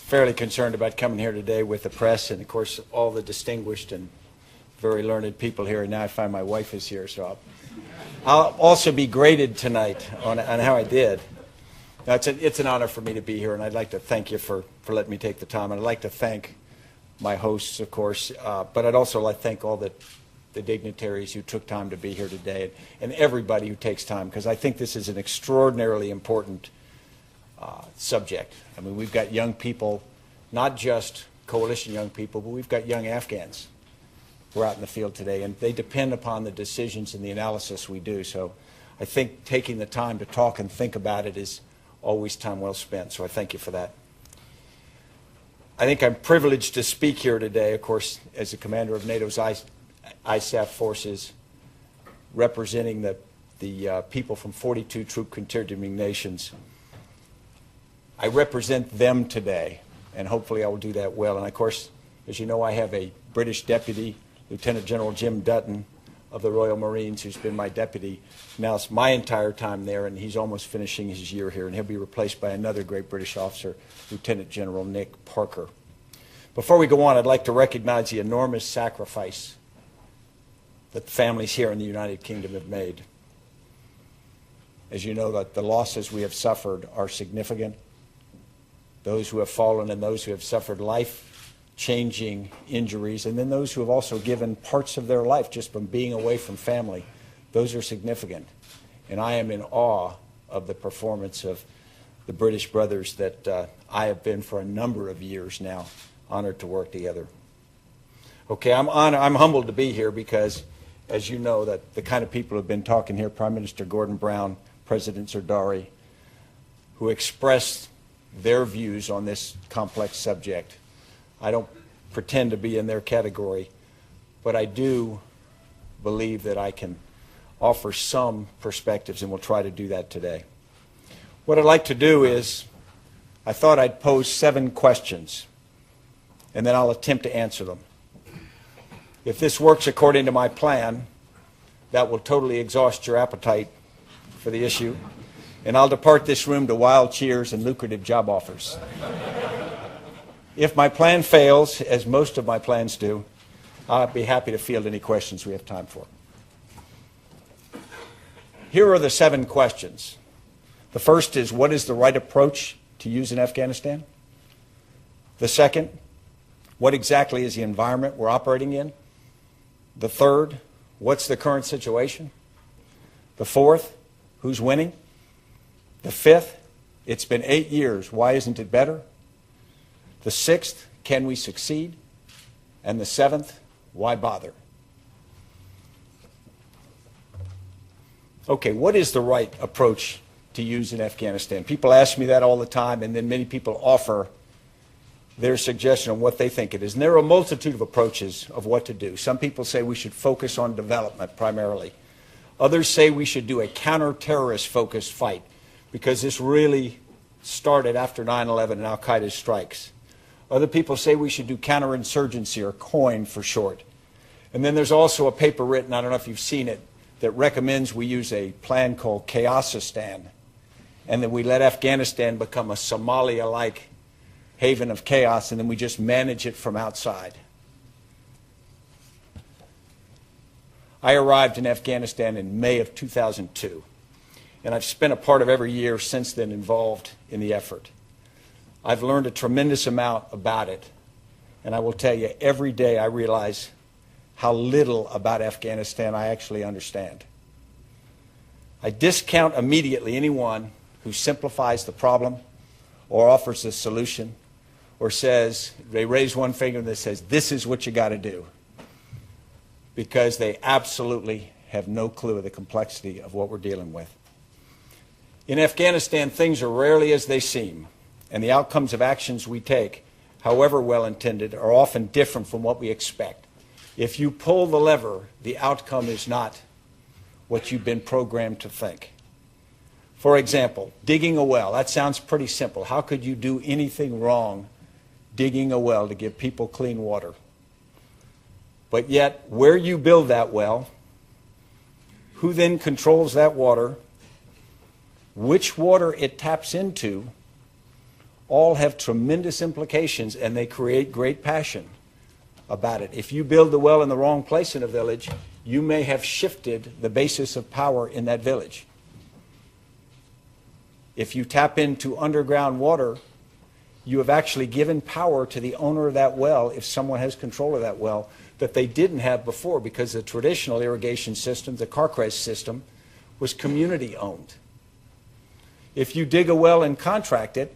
fairly concerned about coming here today with the press and, of course, all the distinguished and very learned people here. And now I find my wife is here, so I'll also be graded tonight on how I did. Now, it's an honor for me to be here, and I'd like to thank you for letting me take the time. And I'd like to thank my hosts, of course, but I'd also like to thank all the dignitaries who took time to be here today, and everybody who takes time, because I think this is an extraordinarily important subject. I mean, we've got young people, not just coalition young people, but we've got young Afghans who are out in the field today, and they depend upon the decisions and the analysis we do. So I think taking the time to talk and think about it is always time well spent, so I thank you for that. I think I'm privileged to speak here today, of course, as the commander of NATO's ISAF forces, representing the people from 42 troop-contributing nations. I represent them today, and hopefully I will do that well. And of course, as you know, I have a British deputy, Lieutenant General Jim Dutton of the Royal Marines, who's been my deputy now my entire time there, and he's almost finishing his year here, and he'll be replaced by another great British officer, Lieutenant General Nick Parker. Before we go on, I'd like to recognize the enormous sacrifice that families here in the United Kingdom have made. As you know, that the losses we have suffered are significant. Those who have fallen and those who have suffered life-changing injuries, and then those who have also given parts of their life just from being away from family, those are significant. And I am in awe of the performance of the British brothers that I have been for a number of years now, honored to work together. Okay, I'm humbled to be here because, as you know, that the kind of people who have been talking here, Prime Minister Gordon Brown, President Zardari, who expressed their views on this complex subject. I don't pretend to be in their category, but I do believe that I can offer some perspectives, and we'll try to do that today. What I'd like to do is, I thought I'd pose 7 questions, and then I'll attempt to answer them. If this works according to my plan, that will totally exhaust your appetite for the issue, and I'll depart this room to wild cheers and lucrative job offers. If my plan fails, as most of my plans do, I'll be happy to field any questions we have time for. Here are the 7 questions. The first is, what is the right approach to use in Afghanistan? The second, what exactly is the environment we're operating in? The third, what's the current situation? The fourth, who's winning? The fifth, it's been 8 years, why isn't it better? The sixth, can we succeed? And the seventh, why bother? Okay, what is the right approach to use in Afghanistan? People ask me that all the time, and then many people offer their suggestion on what they think it is. And there are a multitude of approaches of what to do. Some people say we should focus on development primarily. Others say we should do a counter-terrorist focused fight, because this really started after 9/11 and al-Qaeda's strikes. Other people say we should do counterinsurgency, or COIN for short. And then there's also a paper written, I don't know if you've seen it, that recommends we use a plan called Chaosistan, and that we let Afghanistan become a Somalia-like haven of chaos, and then we just manage it from outside. I arrived in Afghanistan in May of 2002, and I've spent a part of every year since then involved in the effort. I've learned a tremendous amount about it, and I will tell you, every day I realize how little about Afghanistan I actually understand. I discount immediately anyone who simplifies the problem or offers a solution or says, they raise one finger that says, this is what you got to do, because they absolutely have no clue of the complexity of what we're dealing with. In Afghanistan, things are rarely as they seem, and the outcomes of actions we take, however well-intended, are often different from what we expect. If you pull the lever, the outcome is not what you've been programmed to think. For example, digging a well. That sounds pretty simple. How could you do anything wrong digging a well to give people clean water? But yet, where you build that well, who then controls that water, which water it taps into, all have tremendous implications, and they create great passion about it. If you build the well in the wrong place in a village, you may have shifted the basis of power in that village. If you tap into underground water, you have actually given power to the owner of that well, if someone has control of that well, that they didn't have before, because the traditional irrigation system, the Carcrest system, was community owned. If you dig a well and contract it,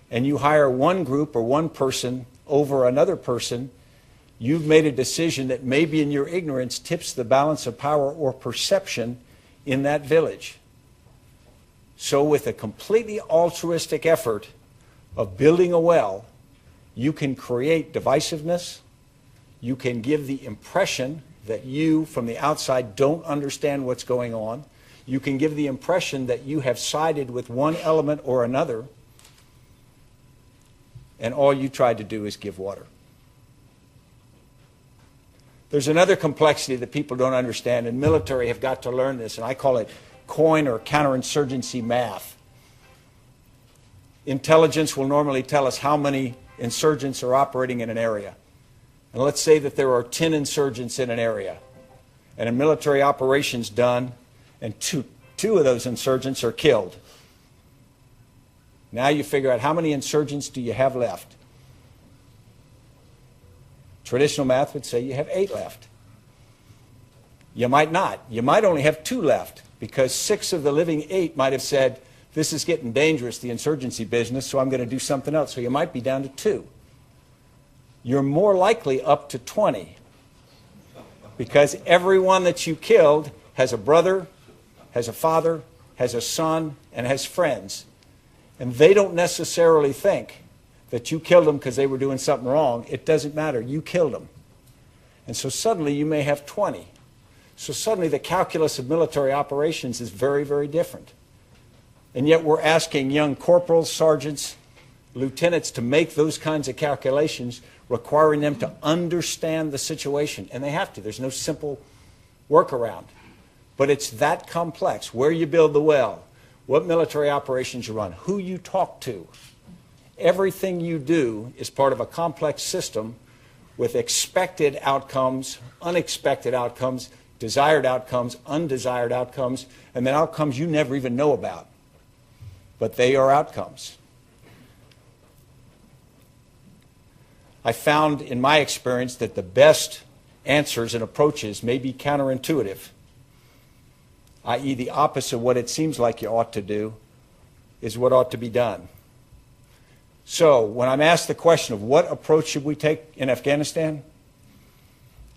and you hire one group or one person over another person, you've made a decision that maybe in your ignorance tips the balance of power or perception in that village. So with a completely altruistic effort of building a well, you can create divisiveness, you can give the impression that you from the outside don't understand what's going on, you can give the impression that you have sided with one element or another, and all you tried to do is give water. There's another complexity that people don't understand, and military have got to learn this, and I call it coin or counterinsurgency math. Intelligence will normally tell us how many insurgents are operating in an area. And let's say that there are 10 insurgents in an area, and a military operation's done, and two of those insurgents are killed. Now you figure out how many insurgents do you have left. Traditional math would say you have 8 left. You might not. You might only have 2 left, because 6 of the living 8 might have said, this is getting dangerous, the insurgency business, so I'm going to do something else. So you might be down to 2. You're more likely up to 20, because everyone that you killed has a brother, has a father, has a son, and has friends. And they don't necessarily think that you killed them because they were doing something wrong. It doesn't matter. You killed them. And so suddenly you may have 20. So suddenly the calculus of military operations is very, very different. And yet we're asking young corporals, sergeants, lieutenants to make those kinds of calculations, requiring them to understand the situation. And they have to. There's no simple workaround. But it's that complex. Where you build the well, what military operations you run, who you talk to. Everything you do is part of a complex system with expected outcomes, unexpected outcomes, desired outcomes, undesired outcomes, and then outcomes you never even know about. But they are outcomes. I found in my experience that the best answers and approaches may be counterintuitive, i.e. the opposite of what it seems like you ought to do is what ought to be done. So when I'm asked the question of what approach should we take in Afghanistan,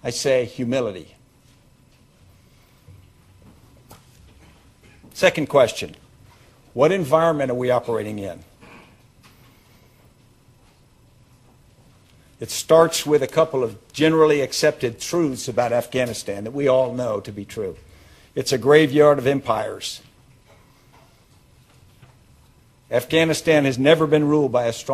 I say humility. Second question, what environment are we operating in? It starts with a couple of generally accepted truths about Afghanistan that we all know to be true. It's a graveyard of empires. Afghanistan has never been ruled by a strong